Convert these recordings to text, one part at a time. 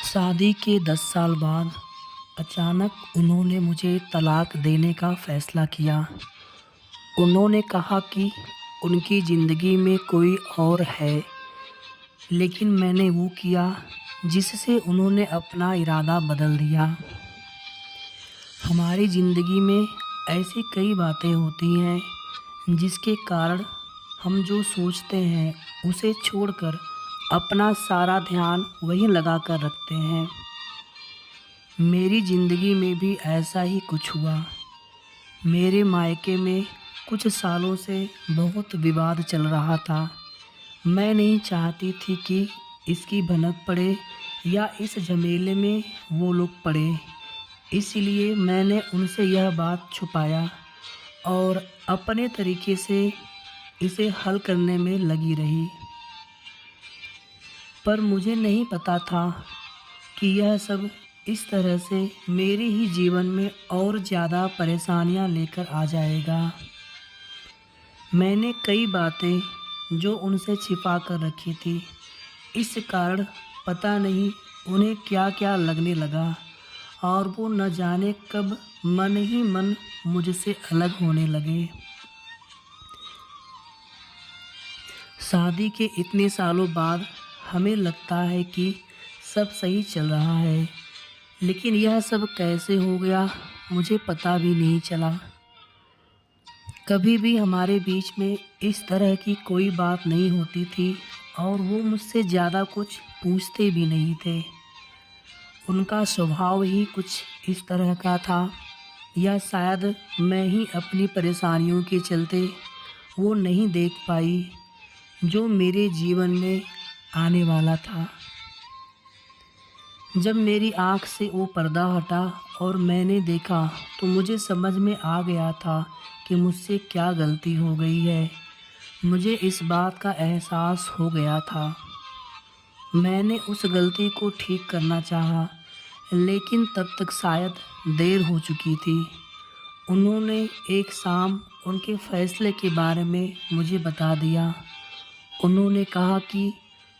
शादी के 10 साल बाद अचानक उन्होंने मुझे तलाक देने का फ़ैसला किया। उन्होंने कहा कि उनकी ज़िंदगी में कोई और है, लेकिन मैंने वो किया जिससे उन्होंने अपना इरादा बदल दिया। हमारी ज़िंदगी में ऐसी कई बातें होती हैं जिसके कारण हम जो सोचते हैं उसे छोड़कर अपना सारा ध्यान वहीं लगा कर रखते हैं। मेरी ज़िंदगी में भी ऐसा ही कुछ हुआ। मेरे मायके में कुछ सालों से बहुत विवाद चल रहा था। मैं नहीं चाहती थी कि इसकी भनक पड़े या इस झमेले में वो लोग पड़े। इसलिए मैंने उनसे यह बात छुपाया और अपने तरीके से इसे हल करने में लगी रही। पर मुझे नहीं पता था कि यह सब इस तरह से मेरे ही जीवन में और ज़्यादा परेशानियां लेकर आ जाएगा। मैंने कई बातें जो उनसे छिपा कर रखी थी, इस कारण पता नहीं उन्हें क्या क्या लगने लगा और वो न जाने कब मन ही मन मुझसे अलग होने लगे। शादी के इतने सालों बाद हमें लगता है कि सब सही चल रहा है, लेकिन यह सब कैसे हो गया मुझे पता भी नहीं चला। कभी भी हमारे बीच में इस तरह की कोई बात नहीं होती थी और वो मुझसे ज़्यादा कुछ पूछते भी नहीं थे। उनका स्वभाव ही कुछ इस तरह का था, या शायद मैं ही अपनी परेशानियों के चलते वो नहीं देख पाई जो मेरे जीवन में आने वाला था। जब मेरी आँख से वो पर्दा हटा और मैंने देखा तो मुझे समझ में आ गया था कि मुझसे क्या गलती हो गई है। मुझे इस बात का एहसास हो गया था। मैंने उस गलती को ठीक करना चाहा, लेकिन तब तक शायद देर हो चुकी थी। उन्होंने एक शाम उनके फ़ैसले के बारे में मुझे बता दिया। उन्होंने कहा कि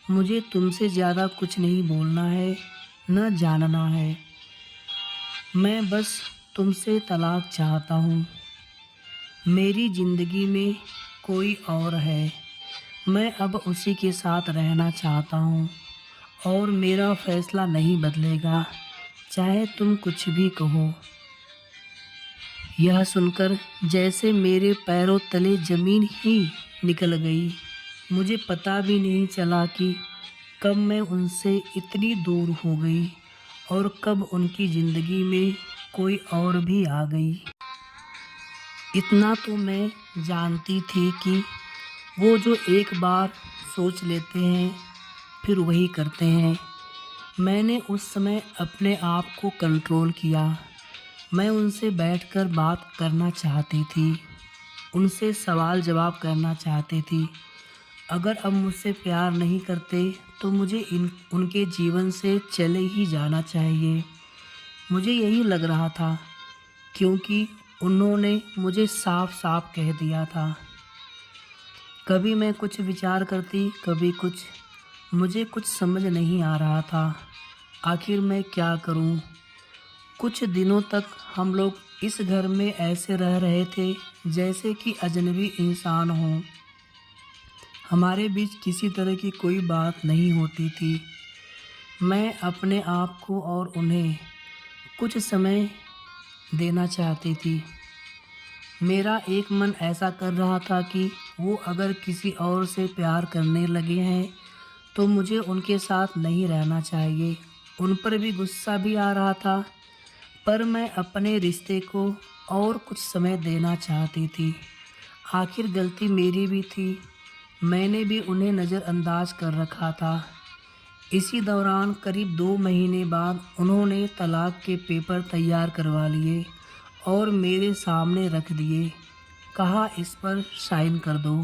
मुझे तुमसे ज़्यादा कुछ नहीं बोलना है, न जानना है। मैं बस तुमसे तलाक चाहता हूँ। मेरी ज़िंदगी में कोई और है। मैं अब उसी के साथ रहना चाहता हूँ और मेरा फ़ैसला नहीं बदलेगा, चाहे तुम कुछ भी कहो। यह सुनकर जैसे मेरे पैरों तले ज़मीन ही निकल गई। मुझे पता भी नहीं चला कि कब मैं उनसे इतनी दूर हो गई और कब उनकी ज़िंदगी में कोई और भी आ गई। इतना तो मैं जानती थी कि वो जो एक बार सोच लेते हैं फिर वही करते हैं। मैंने उस समय अपने आप को कंट्रोल किया। मैं उनसे बैठकर बात करना चाहती थी, उनसे सवाल जवाब करना चाहती थी। अगर अब मुझसे प्यार नहीं करते तो मुझे उनके जीवन से चले ही जाना चाहिए। मुझे यही लग रहा था, क्योंकि उन्होंने मुझे साफ साफ कह दिया था। कभी मैं कुछ विचार करती, कभी कुछ। मुझे कुछ समझ नहीं आ रहा था। आखिर मैं क्या करूं? कुछ दिनों तक हम लोग इस घर में ऐसे रह रहे थे जैसे कि अजनबी इंसान हों। हमारे बीच किसी तरह की कोई बात नहीं होती थी। मैं अपने आप को और उन्हें कुछ समय देना चाहती थी। मेरा एक मन ऐसा कर रहा था कि वो अगर किसी और से प्यार करने लगे हैं तो मुझे उनके साथ नहीं रहना चाहिए। उन पर भी गुस्सा भी आ रहा था, पर मैं अपने रिश्ते को और कुछ समय देना चाहती थी। आखिर गलती मेरी भी थी। मैंने भी उन्हें नज़रअंदाज कर रखा था। इसी दौरान करीब 2 महीने बाद उन्होंने तलाक के पेपर तैयार करवा लिए और मेरे सामने रख दिए। कहा, इस पर साइन कर दो।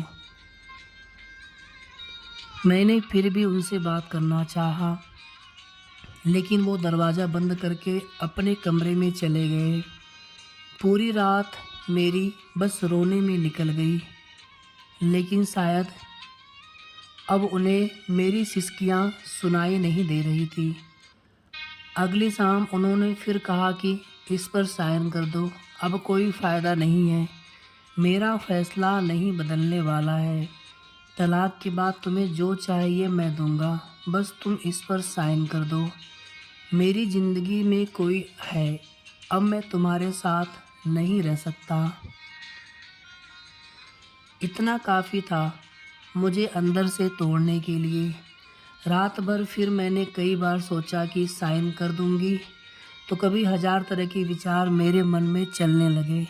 मैंने फिर भी उनसे बात करना चाहा, लेकिन वो दरवाज़ा बंद करके अपने कमरे में चले गए। पूरी रात मेरी बस रोने में निकल गई, लेकिन शायद अब उन्हें मेरी सिसकियाँ सुनाई नहीं दे रही थी। अगली शाम उन्होंने फिर कहा कि इस पर साइन कर दो, अब कोई फ़ायदा नहीं है, मेरा फ़ैसला नहीं बदलने वाला है। तलाक के बाद तुम्हें जो चाहिए मैं दूंगा, बस तुम इस पर साइन कर दो। मेरी ज़िंदगी में कोई है, अब मैं तुम्हारे साथ नहीं रह सकता। इतना काफ़ी था मुझे अंदर से तोड़ने के लिए। रात भर फिर मैंने कई बार सोचा कि साइन कर दूंगी, तो कभी हज़ार तरह के विचार मेरे मन में चलने लगे।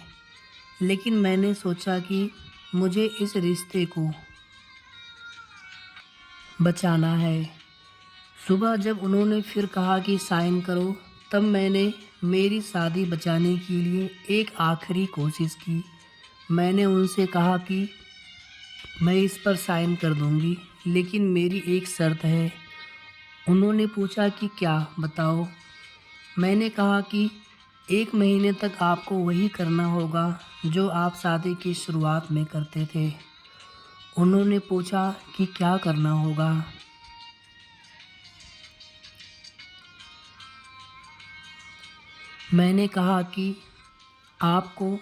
लेकिन मैंने सोचा कि मुझे इस रिश्ते को बचाना है। सुबह जब उन्होंने फिर कहा कि साइन करो, तब मैंने मेरी शादी बचाने के लिए एक आखिरी कोशिश की। मैंने उनसे कहा कि मैं इस पर साइन कर दूंगी, लेकिन मेरी एक शर्त है। उन्होंने पूछा कि क्या, बताओ। मैंने कहा कि 1 महीने तक आपको वही करना होगा जो आप शादी की शुरुआत में करते थे। उन्होंने पूछा कि क्या करना होगा। मैंने कहा कि आपको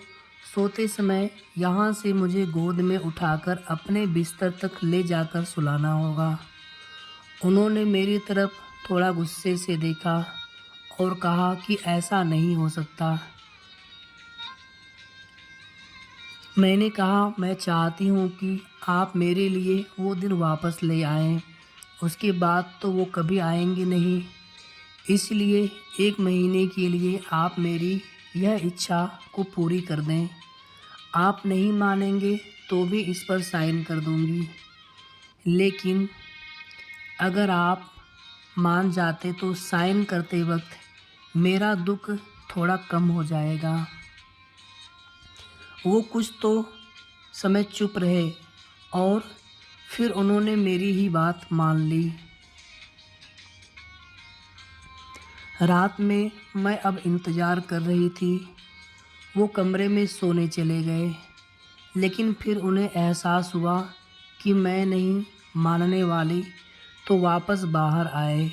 सोते समय यहाँ से मुझे गोद में उठाकर अपने बिस्तर तक ले जाकर सुलाना होगा। उन्होंने मेरी तरफ थोड़ा गुस्से से देखा और कहा कि ऐसा नहीं हो सकता। मैंने कहा मैं चाहती हूँ कि आप मेरे लिए वो दिन वापस ले आएं। उसके बाद तो वो कभी आएंगे नहीं। इसलिए 1 महीने के लिए आप मेरी यह इच्छा को पूरी कर दें। आप नहीं मानेंगे तो भी इस पर साइन कर दूंगी, लेकिन अगर आप मान जाते तो साइन करते वक्त मेरा दुख थोड़ा कम हो जाएगा। वो कुछ तो समय चुप रहे और फिर उन्होंने मेरी ही बात मान ली। रात में मैं अब इंतज़ार कर रही थी। वो कमरे में सोने चले गए, लेकिन फिर उन्हें एहसास हुआ कि मैं नहीं मानने वाली, तो वापस बाहर आए।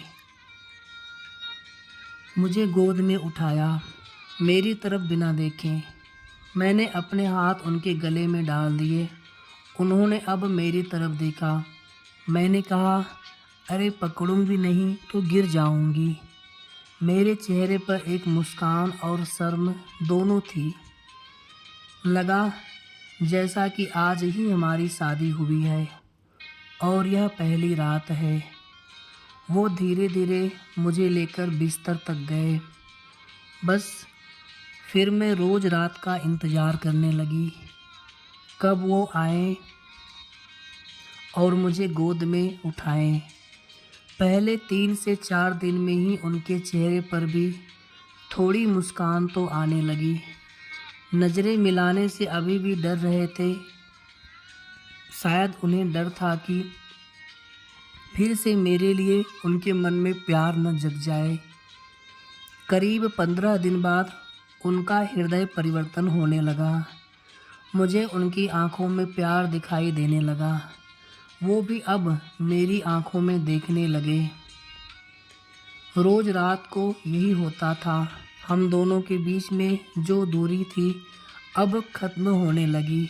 मुझे गोद में उठाया, मेरी तरफ बिना देखे। मैंने अपने हाथ उनके गले में डाल दिए। उन्होंने अब मेरी तरफ देखा। मैंने कहा, अरे पकड़ूंगी नहीं तो गिर जाऊंगी। मेरे चेहरे पर एक मुस्कान और शर्म दोनों थी। लगा जैसा कि आज ही हमारी शादी हुई है और यह पहली रात है। वो धीरे धीरे मुझे लेकर बिस्तर तक गए। बस फिर मैं रोज़ रात का इंतज़ार करने लगी, कब वो आए और मुझे गोद में उठाएं। पहले 3 से 4 दिन में ही उनके चेहरे पर भी थोड़ी मुस्कान तो आने लगी। नज़रें मिलाने से अभी भी डर रहे थे। शायद उन्हें डर था कि फिर से मेरे लिए उनके मन में प्यार न जग जाए। करीब 15 दिन बाद उनका हृदय परिवर्तन होने लगा। मुझे उनकी आंखों में प्यार दिखाई देने लगा। वो भी अब मेरी आंखों में देखने लगे। रोज़ रात को यही होता था। हम दोनों के बीच में जो दूरी थी अब ख़त्म होने लगी।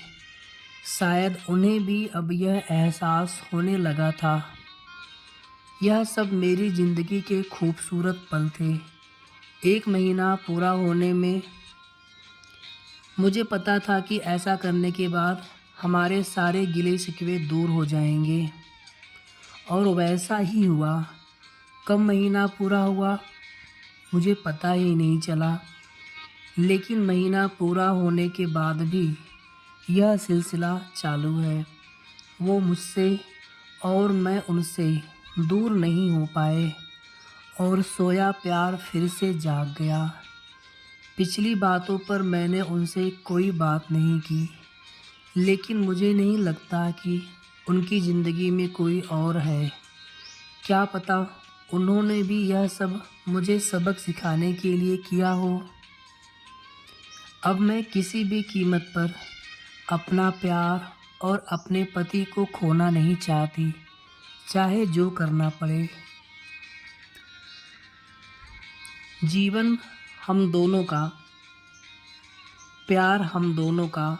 शायद उन्हें भी अब यह एहसास होने लगा था। यह सब मेरी ज़िंदगी के खूबसूरत पल थे। 1 महीना पूरा होने में मुझे पता था कि ऐसा करने के बाद हमारे सारे गिले शिकवे दूर हो जाएंगे, और वैसा ही हुआ। कब महीना पूरा हुआ मुझे पता ही नहीं चला, लेकिन महीना पूरा होने के बाद भी यह सिलसिला चालू है। वो मुझसे और मैं उनसे दूर नहीं हो पाए, और सोया प्यार फिर से जाग गया। पिछली बातों पर मैंने उनसे कोई बात नहीं की, लेकिन मुझे नहीं लगता कि उनकी ज़िंदगी में कोई और है। क्या पता उन्होंने भी यह सब मुझे सबक सिखाने के लिए किया हो। अब मैं किसी भी कीमत पर अपना प्यार और अपने पति को खोना नहीं चाहती, चाहे जो करना पड़े। जीवन हम दोनों का, प्यार हम दोनों का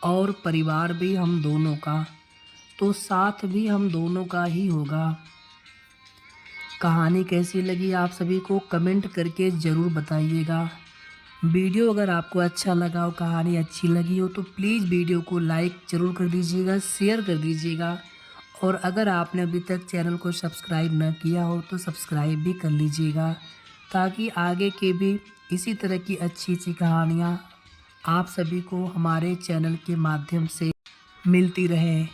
और परिवार भी हम दोनों का, तो साथ भी हम दोनों का ही होगा। कहानी कैसी लगी आप सभी को कमेंट करके ज़रूर बताइएगा। वीडियो अगर आपको अच्छा लगा हो, कहानी अच्छी लगी हो तो प्लीज़ वीडियो को लाइक ज़रूर कर दीजिएगा, शेयर कर दीजिएगा। और अगर आपने अभी तक चैनल को सब्सक्राइब न किया हो तो सब्सक्राइब भी कर लीजिएगा, ताकि आगे के भी इसी तरह की अच्छी अच्छी कहानियाँ आप सभी को हमारे चैनल के माध्यम से मिलती रहे।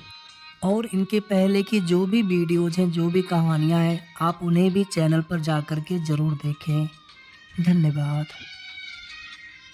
और इनके पहले की जो भी वीडियोज़ हैं, जो भी कहानियाँ हैं, आप उन्हें भी चैनल पर जा कर के ज़रूर देखें। धन्यवाद।